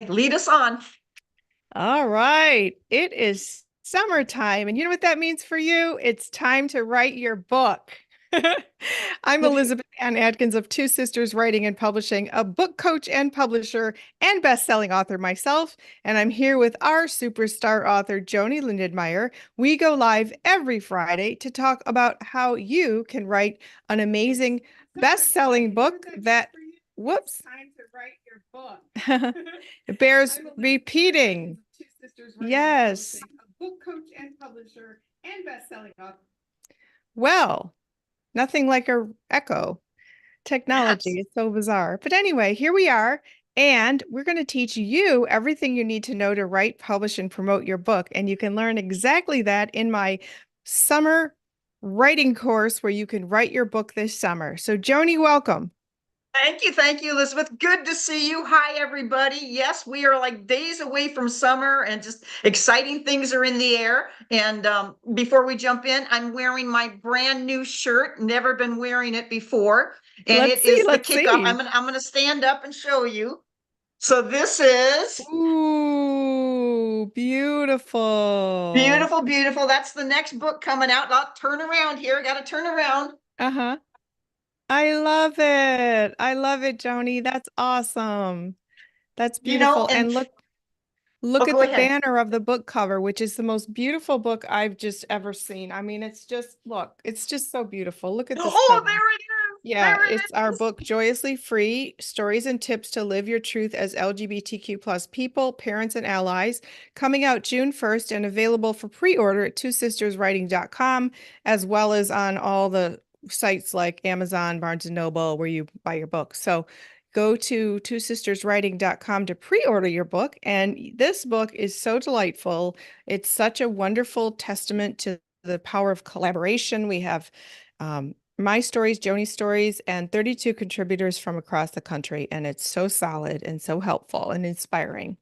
Lead us on. All right. It is summertime. And you know what that means for you? It's time to write your book. I'm Elizabeth Ann Atkins of Two Sisters Writing and Publishing, a book coach and publisher and best-selling author myself. And I'm here with our superstar author, Joanie Lindenmeyer. We go live every Friday to talk about how you can write an amazing best-selling book that, whoops. Time to write your book. It bears repeating. Yes. A book coach and publisher and best-selling author. Well, nothing like a echo. Technology Yes. is so bizarre. But anyway, here we are, and we're going to teach you everything you need to know to write, publish, and promote your book. And you can learn exactly that in my summer writing course where you can write your book this summer. So, Joanie, welcome. Thank you, Elizabeth. Good to see you. Hi, everybody. Yes, we are like days away from summer and just exciting things are in the air. And before we jump in, I'm wearing my brand new shirt. Never been wearing it before. And Let's it see. is the Let's kickoff. see. I'm gonna stand up and show you. So this is Ooh, beautiful. beautiful, beautiful. That's the next book coming out. I'll turn around here. Got to turn around. Uh-huh. I love it. I love it, Joni. That's awesome. That's beautiful. And And look oh, at go the ahead. banner of the book cover, which is the most beautiful book I've just ever seen. I mean, it's just, look, it's just so beautiful. Look at this Oh, cover. there it is. Yeah, There it it's our is. book, Joyously Free, Stories and Tips to Live Your Truth as LGBTQ plus people, parents, and allies, coming out June 1st and available for pre-order at twosisterswriting.com, as well as on all the sites like Amazon, Barnes& and Noble, where you buy your books. So go to twosisterswriting.com to pre-order your book. And this book is so delightful. It's such a wonderful testament to the power of collaboration. We have my stories, Joni's stories, and 32 contributors from across the country. And it's so solid and so helpful and inspiring.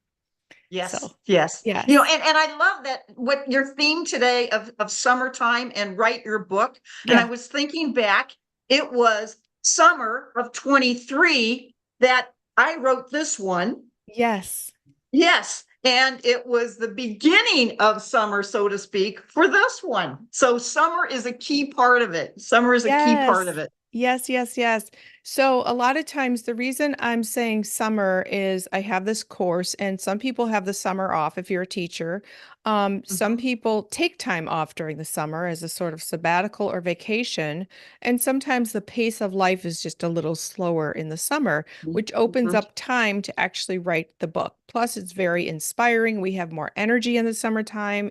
Yes, So, yes. yes. And I love that what your theme today of summertime and write your book. And I Yeah. was thinking back, it was summer of 23 that I wrote this one. Yes. Yes. And it was the beginning of summer, so to speak, for this one. So summer is a key part of it. Summer is a key part of Yes. it. Yes, yes, yes. So a lot of times the reason I'm saying summer is I have this course and some people have the summer off if you're a teacher. Some Mhm. people take time off during the summer as a sort of sabbatical or vacation. And sometimes the pace of life is just a little slower in the summer, which opens Mhm. up time to actually write the book. Plus, it's very inspiring. We have more energy in the summertime.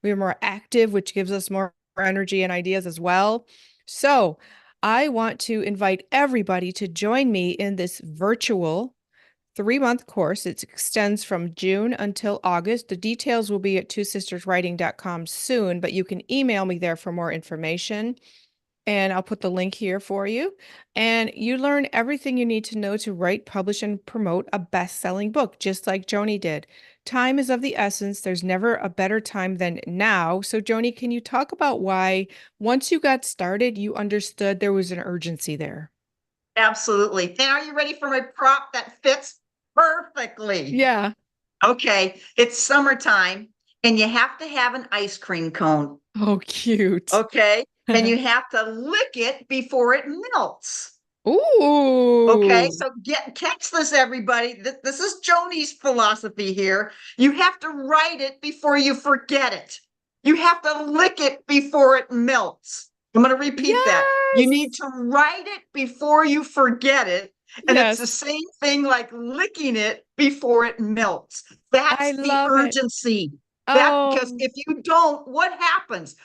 We're more active, which gives us more energy and ideas as well. So, I want to invite everybody to join me in this virtual 3-month course. It extends from June until August. The details will be at twosisterswriting.com soon, but you can email me there for more information. And I'll put the link here for you. And you learn everything you need to know to write, publish, and promote a best-selling book, just like Joni did. Time is of the essence. There's never a better time than now. So, Joni, can you talk about why, once you got started, you understood there was an urgency there? Absolutely. And are you ready for my prop that fits perfectly? Yeah. Okay, it's summertime and you have to have an ice cream cone. Oh, cute. Okay, and you have to lick it before it melts. Okay, Ooh. so get catch this, everybody. This is Joni's philosophy here. You have to write it before you forget it. You have to lick it before it melts. I'm going to repeat that. You need Yes. to write it before you forget it. And it's the Yes. same thing like licking it before it melts. I That's the love it. urgency. That because Oh, if you don't, what happens?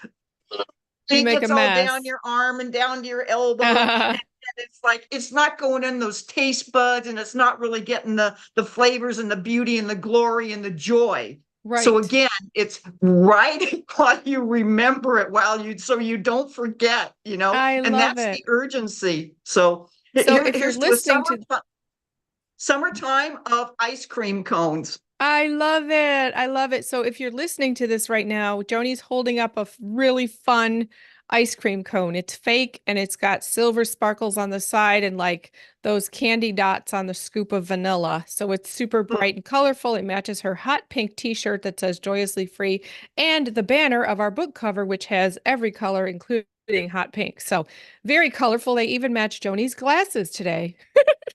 you It make a gets all down mess. your arm and down to your elbow. And it's like it's not going in those taste buds and it's not really getting the flavors and the beauty and the glory and the joy. So Right. again, it's write while you remember it while you so you don't forget, I and love that's the it. urgency. So So if you're here's to a listening to, summertime of ice cream cones. I love it. I love it. So if you're listening to this right now, Joni's holding up a really fun ice cream cone. It's fake and it's got silver sparkles on the side and like those candy dots on the scoop of vanilla. So it's super bright and colorful. It matches her hot pink t-shirt that says joyously free and the banner of our book cover, which has every color, including hot pink. So very colorful. They even match Joanie's glasses today.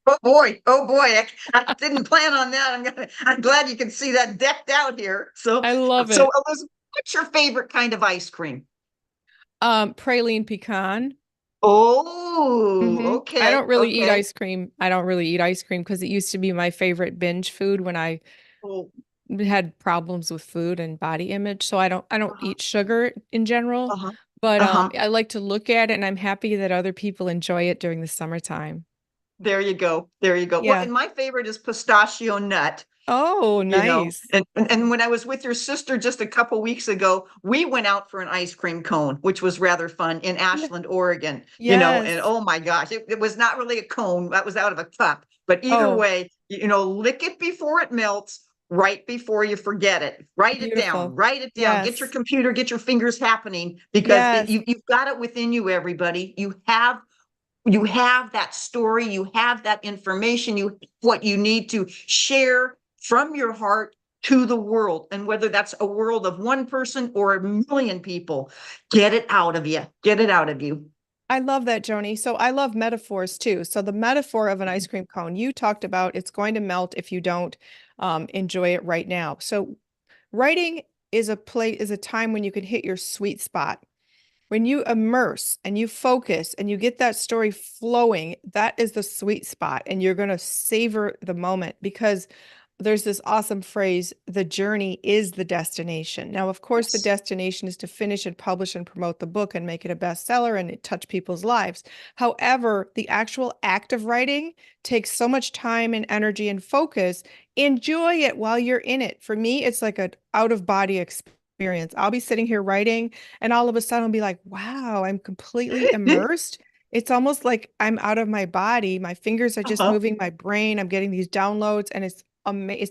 Oh boy, oh boy, I didn't plan on that. I'm glad you can see that decked out here. So, I love so it. Elizabeth, what's your favorite kind of ice cream? Praline pecan. Oh, I okay, don't really eat okay. ice cream. I don't really eat ice cream because it used to be my favorite binge food when I Oh, had problems with food and body image. So I don't uh-huh, eat sugar in general, uh-huh, but uh-huh. I like to look at it and I'm happy that other people enjoy it during the summertime. There you go. There you go. Well, Yeah. and my favorite is pistachio nut. Oh, You know, nice. and when I was with your sister just a couple weeks ago, we went out for an ice cream cone, which was rather fun in Yeah. Ashland, Oregon, and Yes. oh my gosh, it was not really a cone, that was out of a cup. But either Oh, way, lick it before it melts, right before you forget it. beautiful. Write it down, get your Yes. computer, get your fingers happening, because Yes. you've got it within you, everybody. You have that story, you have that information, what you need to share from your heart to the world. And whether that's a world of one person or a million people, get it out of you. Get it out of you. I love that, Joni. So I love metaphors too. So the metaphor of an ice cream cone, you talked about it's going to melt if you don't enjoy it right now. So writing is a time when you can hit your sweet spot. When you immerse and you focus and you get that story flowing, that is the sweet spot. And you're going to savor the moment because there's this awesome phrase, the journey is the destination. Now, of course, the Yes. destination is to finish and publish and promote the book and make it a bestseller and it touch people's lives. However, the actual act of writing takes so much time and energy and focus. Enjoy it while you're in it. For me, it's like an out of body experience. I'll be sitting here writing and all of a sudden I'll be like, wow, I'm completely immersed. It's almost like I'm out of my body. My fingers are just Uh-huh. moving my brain. I'm getting these downloads and it's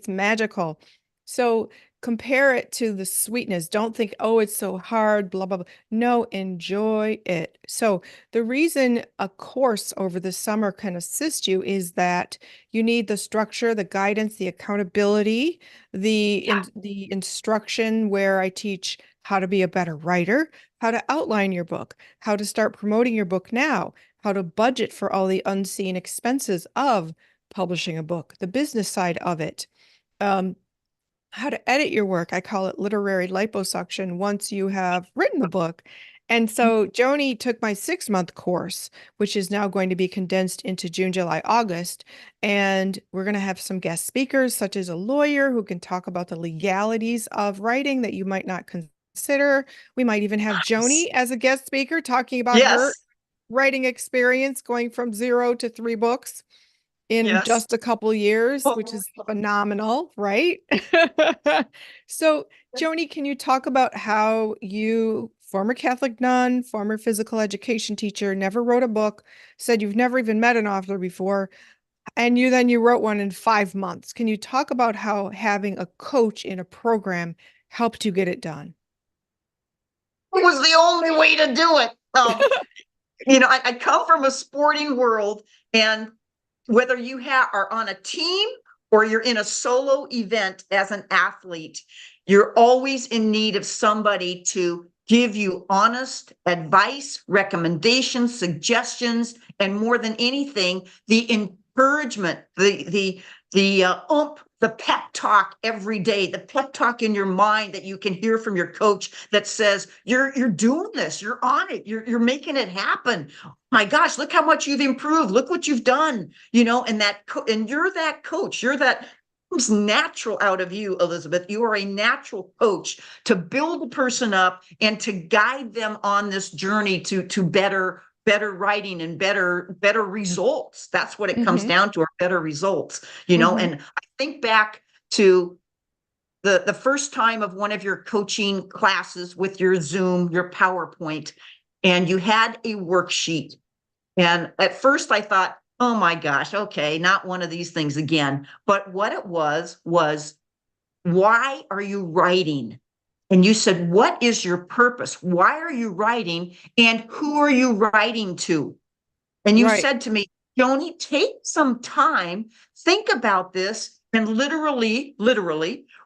magical. So compare it to the sweetness. Don't think, oh, it's so hard, blah, blah, blah. No, enjoy it. So the reason a course over the summer can assist you is that you need the structure, the guidance, the accountability, Yeah. the instruction where I teach how to be a better writer, how to outline your book, how to start promoting your book now, how to budget for all the unseen expenses of publishing a book, the business side of it, um, how to edit your work. I call it literary liposuction once you have written the book. And so Joni took my 6 month course, which is now going to be condensed into June, July, August. And we're going to have some guest speakers, such as a lawyer who can talk about the legalities of writing that you might not consider. We might even have Joni Yes. as a guest speaker talking about her Yes. writing experience going from 0 to 3 books in Yes. just a couple years, which Oh, is phenomenal, right? So, Joni, can you talk about how you, former Catholic nun, former physical education teacher, never wrote a book, said you've never even met an author before, and you wrote one in 5 months. Can you talk about how having a coach in a program helped you get it done? it was the only way to do it. I come from a sporting world, and whether are on a team or you're in a solo event as an athlete, you're always in need of somebody to give you honest advice, recommendations, suggestions, and more than anything, the encouragement, the oomph, the pep talk every day, the pep talk in your mind that you can hear from your coach that says, you're doing this, you're on it, you're making it happen. My gosh, look how much you've improved. Look what you've done, and you're that coach. You're that comes natural out of you, Elizabeth. You are a natural coach to build a person up and to guide them on this journey to better writing and better results. That's what it comes Mm-hmm. down to, are better results, Mm-hmm. and I think back to the first time of one of your coaching classes with your Zoom, your PowerPoint, and you had a worksheet. And at first I thought, oh my gosh, okay, not one of these things again. But what it was, why are you writing? And you said, what is your purpose? Why are you writing? And who are you writing to? And you Right. said to me, Joanie, take some time, think about this, and literally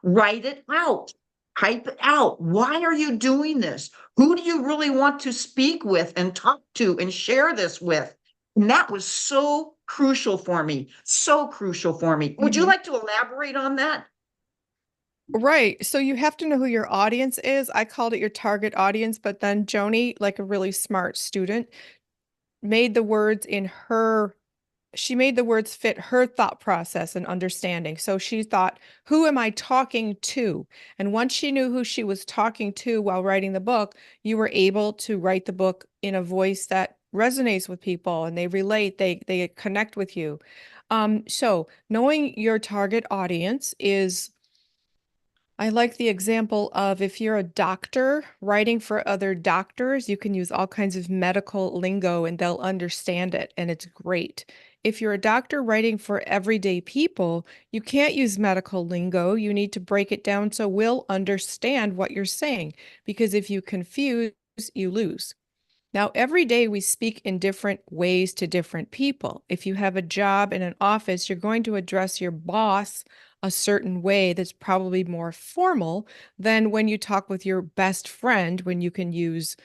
write it out. Type it out. Why are you doing this? Who do you really want to speak with and talk to and share this with? And that was so crucial for me. So crucial for me. Would you Hmm. like to elaborate on that? Right. So you have to know who your audience is. I called it your target audience, but then Joni, like a really smart student, made the words in her she made the words fit her thought process and understanding. So she thought, who am I talking to? And once she knew who she was talking to while writing the book, you were able to write the book in a voice that resonates with people and they relate, they connect with you. So knowing your target audience is I like the example of if you're a doctor writing for other doctors, you can use all kinds of medical lingo and they'll understand it, and it's great. If you're a doctor writing for everyday people, you can't use medical lingo. You need to break it down so we'll understand what you're saying, because if you confuse, you lose. Now, every day we speak in different ways to different people. If you have a job in an office, you're going to address your boss a certain way that's probably more formal than when you talk with your best friend, when you can use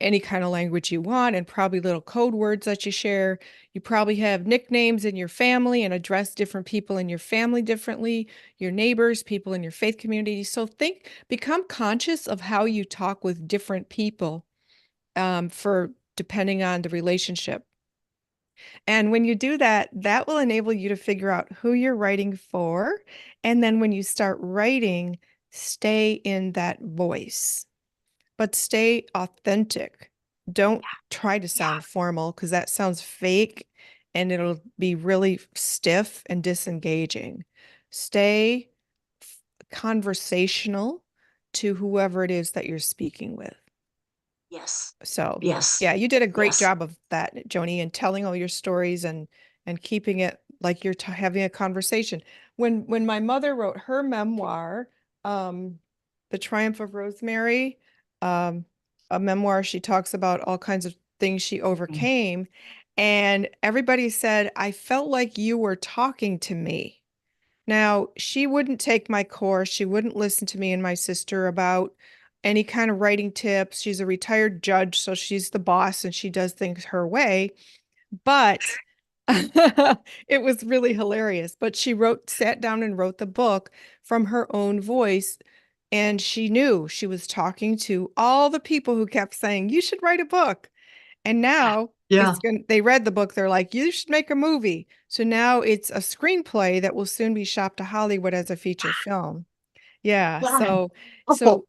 any kind of language you want and probably little code words that you share. You probably have nicknames in your family and address different people in your family differently, your neighbors, people in your faith community. So become conscious of how you talk with different people for depending on the relationship. And when you do that, that will enable you to figure out who you're writing for. And then when you start writing, stay in that voice, but stay authentic. Don't try to Yeah. sound formal because that sounds fake and it'll be really stiff and disengaging. Stay conversational to whoever it is that you're speaking with. Yes. So, Yes. yeah, you did a great Yes. job of that, Joni, and telling all your stories and keeping it like you're t having a conversation. When my mother wrote her memoir, um, The Triumph of Rosemary, um, a memoir, she talks about all kinds of things she overcame, and everybody said, I felt like you were talking to me. Now, she wouldn't take my course. She wouldn't listen to me and my sister about any kind of writing tips. She's a retired judge, so she's the boss and she does things her way. But it was really hilarious. But sat down and wrote the book from her own voice. And she knew she was talking to all the people who kept saying, you should write a book. And now Yeah. they read the book, they're like, you should make a movie. So now it's a screenplay that will soon be shopped to Hollywood as a feature film. Yeah, Yeah. so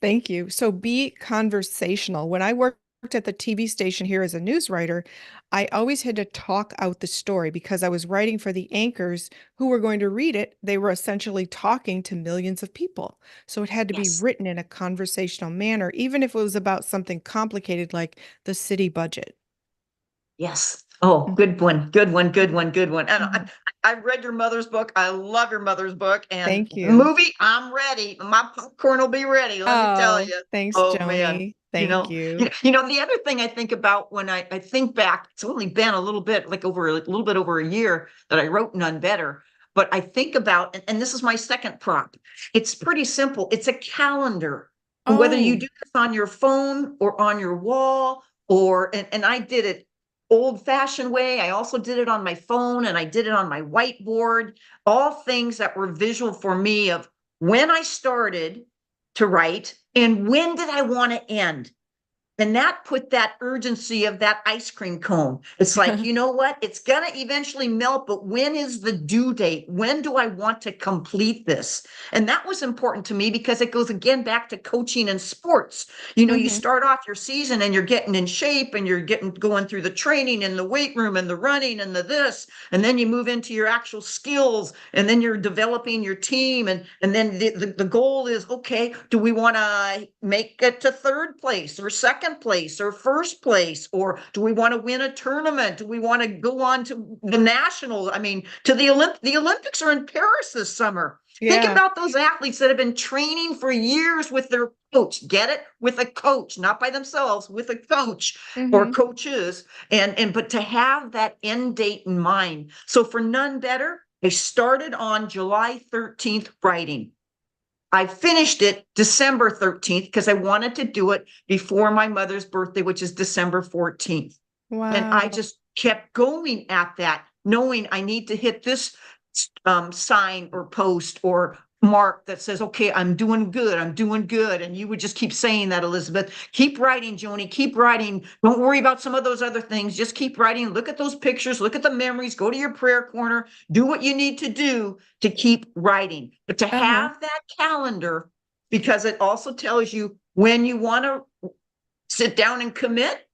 thank you. So be conversational. When I worked at the TV station here as a news writer, I always had to talk out the story because I was writing for the anchors who were going to read it. They were essentially talking to millions of people. So it had to be Yes. written in a conversational manner, even if it was about something complicated like the city budget. Yes. Oh, Mhm, good one. Good one. Good mhm, one. Good one. And mhm. I've read your mother's book. I love your mother's book. And Thank you. movie, I'm ready. My popcorn will be ready. Let me tell Oh, you. thanks, Oh man. Joni. Thank you. The other thing I think about when I think back, it's only been a little bit, like over a little bit over a year that I wrote None Better. But I think about, and this is my second prop. It's pretty simple. It's a calendar. And whether you Oh, do this on your phone or on your wall, and I did it old fashioned way. I also did it on my phone and I did it on my whiteboard, all things that were visual for me of when I started to write and when did I want to end. And that put that urgency of that ice cream cone. It's like, you know what? It's going to eventually melt, but when is the due date? When do I want to complete this? And that was important to me because it goes again back to coaching and sports. You hmm start off your season and you're getting in shape and you're getting going through the training and the weight room and the running and the this, and then you move into your actual skills and then you're developing your team and then the goal is, okay, do we want to make it to third place or second second place or first place? Or do we want to win a tournament? Do we want to go on to the nationals? I mean, to the Olympics are in Paris this summer. Think Yeah. about those athletes that have been training for years with their coach. Get it? With a coach, not by themselves, with a coach or Mm-hmm. coaches. And but to have that end date in mind. So for None Better, I started on July 13th writing. I finished it December 13th because I wanted to do it before my mother's birthday, which is December 14th. And I Wow. just kept going at that, knowing I need to hit this sign or post or mark that says, okay, I'm doing good. I'm doing good. And you would just keep saying that, Elizabeth. Keep writing, Joanie. Keep writing. Don't worry about some of those other things. Just keep writing. Look at those pictures. Look at the memories. Go to your prayer corner. Do what you need to do to keep writing. But to Uh-huh. have that calendar, because it also tells you when you want to sit down and commit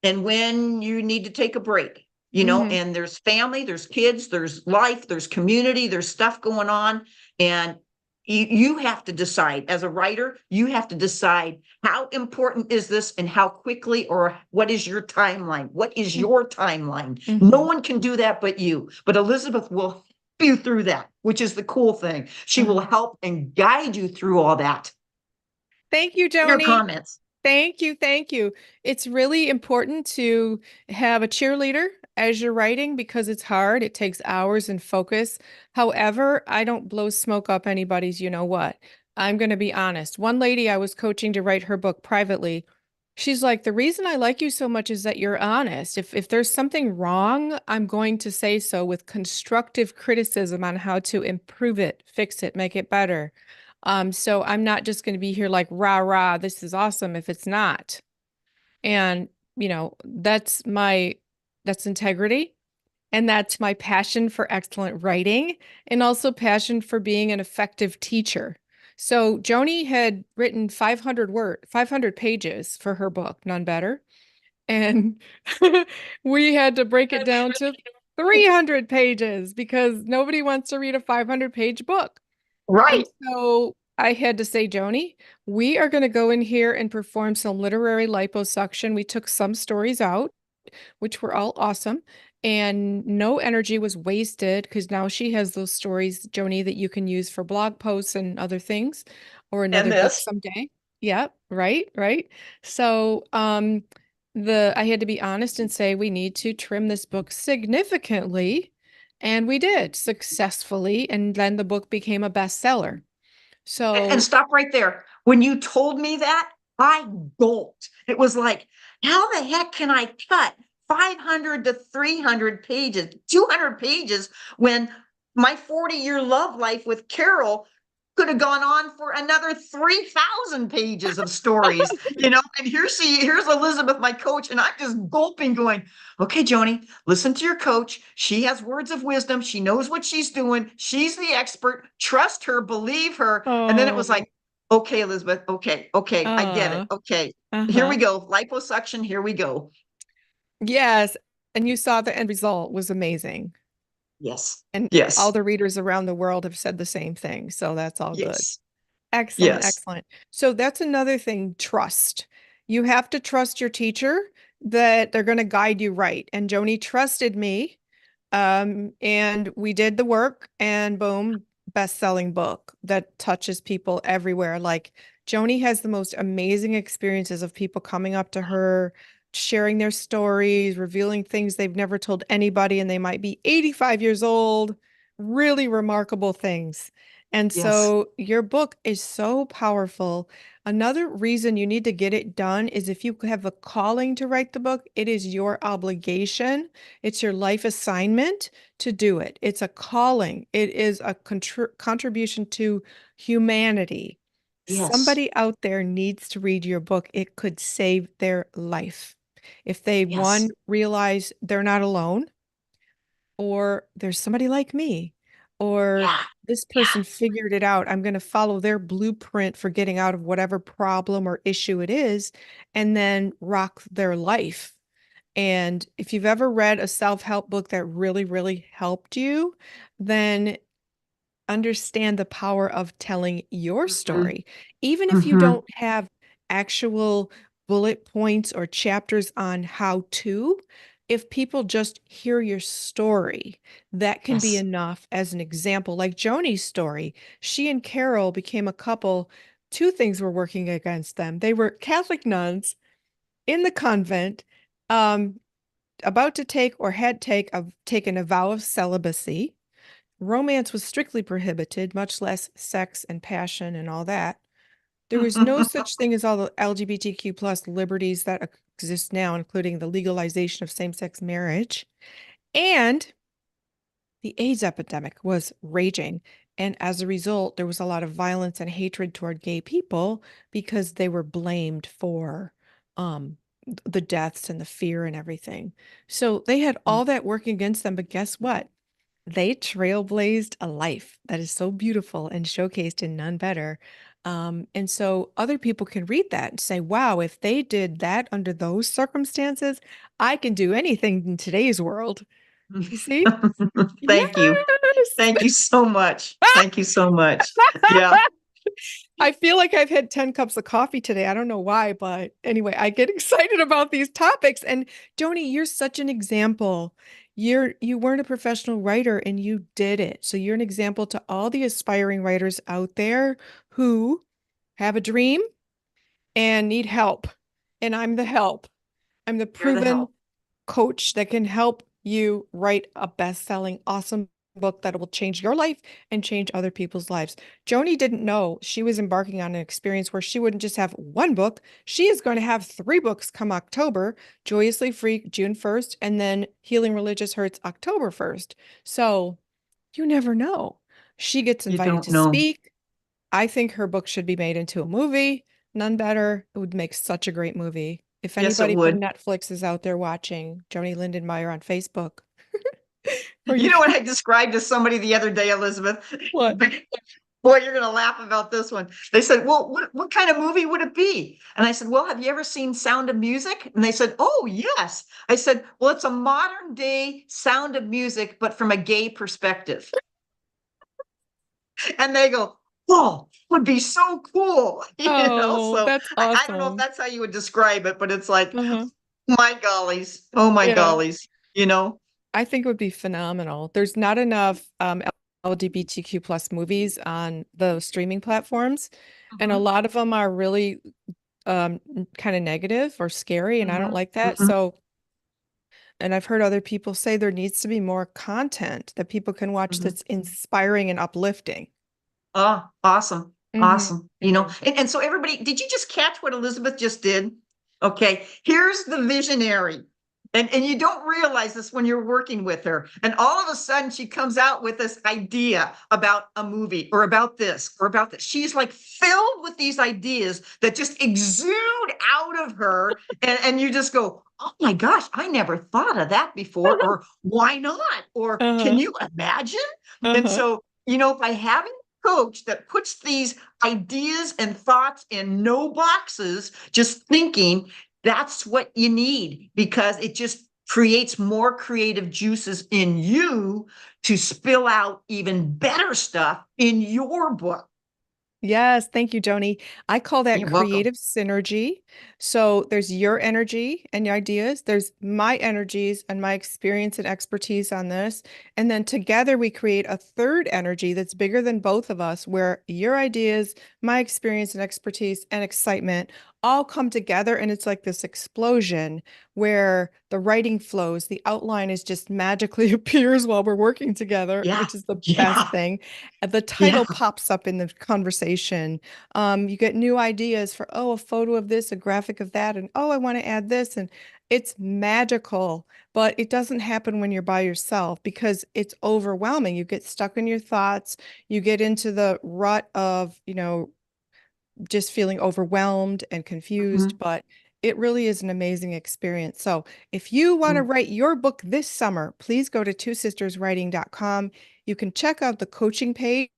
and when you need to take a break, Mm-hmm. and there's family, there's kids, there's life, there's community, there's stuff going on. And you have to decide as a writer, you have to decide how important is this and how quickly, or what is your timeline? What is your timeline? No Mm-hmm. one can do that but you. But Elizabeth will help you through that, which is the cool thing. She will Uh-huh. help and guide you through all that. Thank you, Your Joanie. comments. Thank you. Thank you. It's really important to have a cheerleader as you're writing because it's hard. It takes hours and focus. However, I don't blow smoke up anybody's, you know what. I'm going to be honest. One lady I was coaching to write her book privately, she's like, the reason I like you so much is that you're honest. If there's something wrong, I'm going to say so with constructive criticism on how to improve it, fix it, make it better. So I'm not just going to be here like rah rah, this is awesome if it's not. And that's integrity and that's my passion for excellent writing and also passion for being an effective teacher. So Joanie had written 500 pages for her book, None Better, and we had to break it down to 300 pages because nobody wants to read a 500-page book. And Right. so I had to say, Joni, we are going to go in here and perform some literary liposuction. We took some stories out, which were all awesome, and no energy was wasted because now she has those stories, Joni, that you can use for blog posts and other things, or And another book this. someday. Yeah, right, right. So, I had to be honest and say we need to trim this book significantly, and we did successfully, and then the book became a bestseller. And So, stop right there. When you told me that, I gulped. It was like, how the heck can I cut 500 to 300 pages, 200 pages when my 40-year love life with Carol could have gone on for another 3,000 pages of stories, And here's Elizabeth, my coach, and I'm just gulping, going, okay, Joni, listen to your coach. She has words of wisdom. She knows what she's doing. She's the expert. Trust her, believe her. And then it was oh, like, okay, Elizabeth, okay, I get it. uh, Okay, here we uh-huh. go. Liposuction, here we go. Yes. And you saw the end result was amazing. Yes, And all yes, the readers around the world have said the same thing. So that's all good. yes, Excellent, yes, excellent. So that's another thing, trust. You have to trust your teacher that they're going to guide you right. And Joni trusted me. And we did the work and boom, best-selling book that touches people everywhere. Like Joni has the most amazing experiences of people coming up to her, sharing their stories, revealing things they've never told anybody, and they might be 85 years old. Really remarkable things. And yes, so your book is so powerful. Another reason you need to get it done is if you have a calling to write the book, it is your obligation. It's your life assignment to do it. It's a calling. It is a contribution to humanity. yes, Somebody out there needs to read your book. It could save their life. If they, one, yes. realize they're not alone, or there's somebody like me, or Yeah, this yeah, person figured it out. I'm going to follow their blueprint for getting out of whatever problem or issue it is, and then rock their life. And if you've ever read a self-help book that really, really helped you, then understand the power of telling your mm-hmm, story. Even if you mm-hmm, don't have actual bullet points or chapters on how to. If people just hear your story, that can be Yes. enough as an example. Like Joanie's story, she and Carol became a couple. Two things were working against them. They were Catholic nuns in the convent, um, about to take or had taken a vow of celibacy. Romance was strictly prohibited, much less sex and passion and all that. There was no such thing as all the LGBTQ plus liberties that exist now, including the legalization of same-sex marriage. And the AIDS epidemic was raging. And as a result, there was a lot of violence and hatred toward gay people because they were blamed for um, the deaths and the fear and everything. So they had all that working against them. But guess what? They trailblazed a life that is so beautiful and showcased in None Better. And so other people can read that and say, wow, if they did that under those circumstances, I can do anything in today's world. You see? Thank you. Yes. Thank you so much. Thank you so much. Yeah. I feel like I've had 10 cups of coffee today. I don't know why, but anyway, I get excited about these topics. And Joanie, you're such an example. You weren't a professional writer and you did it. So you're an example to all the aspiring writers out there who have a dream and need help. And I'm the help. I'm the You're the proven help. coach that can help you write a best-selling, awesome book that will change your life and change other people's lives. Joanie didn't know she was embarking on an experience where she wouldn't just have one book. She is going to have three books come October, Joyously Free June 1st, and then Healing Religious Hurts October 1st. So you never know. She gets You invited don't to know. speak. I think her book should be made into a movie. None Better. It would make such a great movie. If Yes, it anybody from would. Netflix is out there watching, Joanie Lindenmeyer on Facebook, or You you know what can, I described to somebody the other day, Elizabeth? what? Boy, you're going to laugh about this one. They said, well, what kind of movie would it be? And I said, well, have you ever seen Sound of Music? And they said, oh, yes. I said, well, it's a modern day Sound of Music, but from a gay perspective. And they go, oh, would be so cool. Oh, So that's I don't know if awesome. that's how you would describe it, but it's like, Uh-huh. my gollies. Oh, my Yeah. gollies. You know? I think it would be phenomenal. There's not enough LGBTQ plus movies on the streaming platforms, and a Mhm, lot of them are really um kind of negative or scary, and I don't mhm, like that. mhm, So, and I've heard other people say there needs to be more content that people can watch mhm. that's inspiring and uplifting. Oh, awesome. Hmm. Awesome. And so everybody, did you just catch what Elizabeth just did? Okay, here's the visionary. And you don't realize this when you're working with her. And all of a sudden she comes out with this idea about a movie or about this or about this. She's like filled with these ideas that just exude out of her. And you just go, oh my gosh, I never thought of that before. Or why not? Or can Uh-huh. you imagine? And Uh-huh. so, by having coach that puts these ideas and thoughts in no boxes, just thinking, that's what you need because it just creates more creative juices in you to spill out even better stuff in your book. Yes, thank you, Joni. I call that You're welcome. creative synergy. So there's your energy and your ideas, there's my energies and my experience and expertise on this. And then together we create a third energy that's bigger than both of us, where your ideas, my experience and expertise and excitement all come together. And it's like this explosion where the writing flows, the outline is just magically appears while we're working together, Yeah. which is the best Yeah. thing. The Yeah. title pops up in the conversation. You get new ideas for, oh, a photo of this, a graphic of that, and oh, I want to add this. And it's magical, but it doesn't happen when you're by yourself because it's overwhelming. You get stuck in your thoughts, you get into the rut of, just feeling overwhelmed and confused, Mhm. but it really is an amazing experience. So, if you want to Mm. write your book this summer, please go to twosisterswriting.com. You can check out the coaching page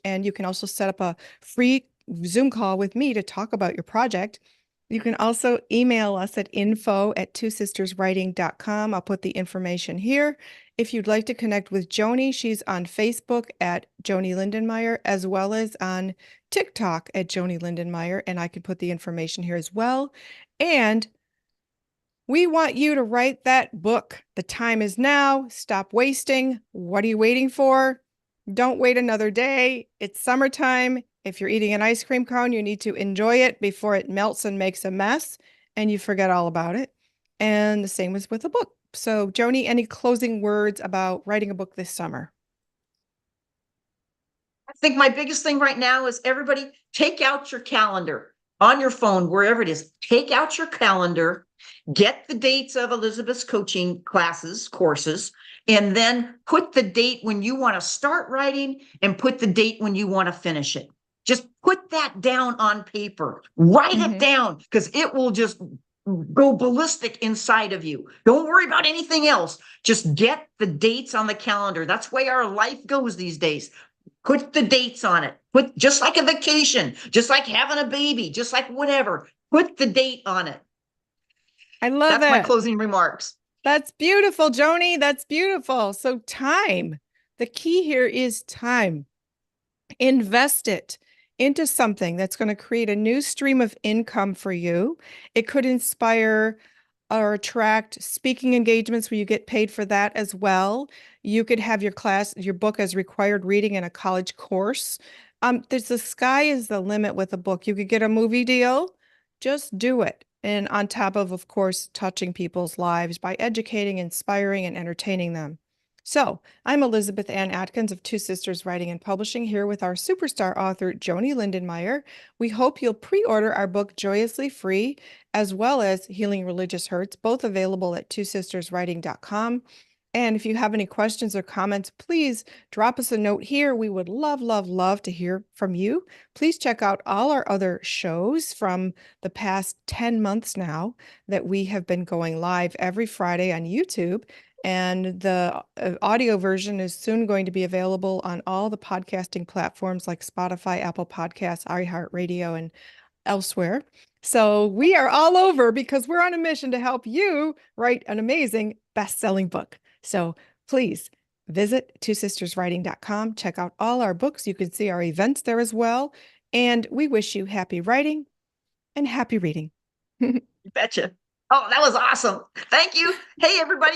and you can also set up a free Zoom call with me to talk about your project. You can also email us at info@twosisterswriting.com. I'll put the information here. If you'd like to connect with Joanie, she's on Facebook at Joanie Lindenmeyer, as well as on TikTok at Joanie Lindenmeyer, and I can put the information here as well. And we want you to write that book. The time is now. Stop wasting. What are you waiting for? Don't wait another day. It's summertime. If you're eating an ice cream cone, you need to enjoy it before it melts and makes a mess and you forget all about it. And the same was with a book. So, Joanie, any closing words about writing a book this summer? I think my biggest thing right now is everybody take out your calendar on your phone, wherever it is. Take out your calendar, get the dates of Elizabeth's coaching classes, courses, and then put the date when you want to start writing and put the date when you want to finish it. Just put that down on paper, write it Mhm. down because it will just go ballistic inside of you. Don't worry about anything else. Just get the dates on the calendar. That's the way our life goes these days. Put the dates on it. Put just like a vacation, just like having a baby, just like whatever. Put the date on it. I love That's my it. closing remarks. That's beautiful, Joanie. That's beautiful. So, time. The key here is time. Invest it into something that's going to create a new stream of income for you. It could inspire or attract speaking engagements where you get paid for that as well. You could have your book as required reading in a college course. The sky is the limit with a book. You could get a movie deal, just do it. And on top of course, touching people's lives by educating, inspiring, and entertaining them. So, I'm Elizabeth Ann Atkins of Two Sisters Writing and Publishing here with our superstar author, Joanie Lindenmeyer. We hope you'll pre-order our book, Joyously Free, as well as Healing Religious Hurts, both available at twosisterswriting.com. And if you have any questions or comments, please drop us a note here. We would love, love, love to hear from you. Please check out all our other shows from the past 10 months now that we have been going live every Friday on YouTube. And the audio version is soon going to be available on all the podcasting platforms like Spotify, Apple Podcasts, iHeartRadio, and elsewhere. So we are all over because we're on a mission to help you write an amazing best-selling book. So please visit twosisterswriting.com. Check out all our books. You can see our events there as well. And we wish you happy writing and happy reading. You betcha. Oh, that was awesome. Thank you. Hey, everybody.